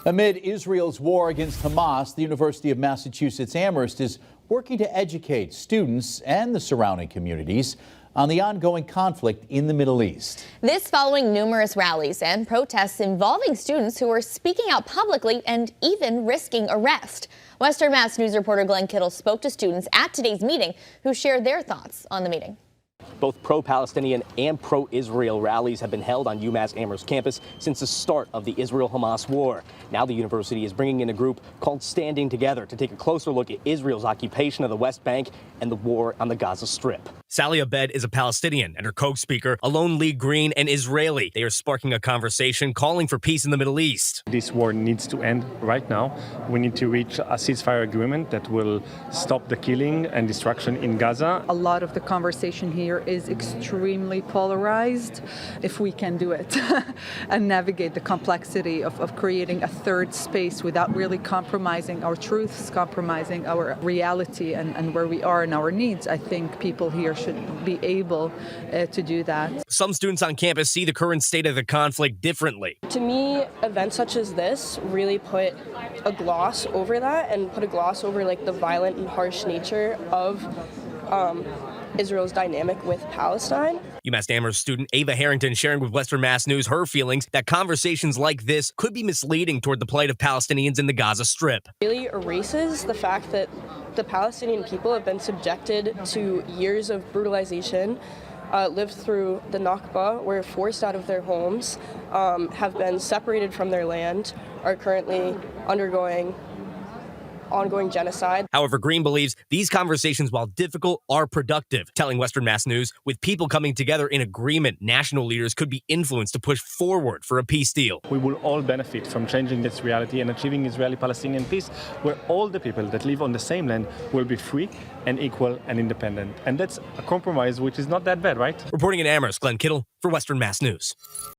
Amid Israel's war against Hamas, the University of Massachusetts Amherst is working to educate students and the surrounding communities on the ongoing conflict in the Middle East. This following numerous rallies and protests involving students who are speaking out publicly and even risking arrest. Western Mass News reporter Glenn Kittle spoke to students at today's meeting who shared their thoughts on the meeting. Both pro-Palestinian and pro-Israel rallies have been held on UMass Amherst campus since the start of the Israel-Hamas war. Now the university is bringing in a group called Standing Together to take a closer look at Israel's occupation of the West Bank and the war on the Gaza Strip. Sally Abed is a Palestinian, and her co-speaker, Alon Lee Green, an Israeli. They are sparking a conversation calling for peace in the Middle East. This war needs to end right now. We need to reach a ceasefire agreement that will stop the killing and destruction in Gaza. A lot of the conversation here is extremely polarized. If we can do it and navigate the complexity of creating a third space without really compromising our truths, compromising our reality and where we are and our needs, I think people here should be able to do that. Some students on campus see the current state of the conflict differently. To me, events such as this really put a gloss over that and put a gloss over the violent and harsh nature of Israel's dynamic with Palestine. UMass Amherst student Ava Harrington sharing with Western Mass News her feelings that conversations like this could be misleading toward the plight of Palestinians in the Gaza Strip. It really erases the fact that the Palestinian people have been subjected to years of brutalization, lived through the Nakba, were forced out of their homes, have been separated from their land, are currently undergoing ongoing genocide. However, Green believes these conversations, while difficult, are productive, telling Western Mass News, with people coming together in agreement, national leaders could be influenced to push forward for a peace deal. We will all benefit from changing this reality and achieving Israeli-Palestinian peace, where all the people that live on the same land will be free and equal and independent. And that's a compromise which is not that bad, right? Reporting in Amherst, Glenn Kittle for Western Mass News.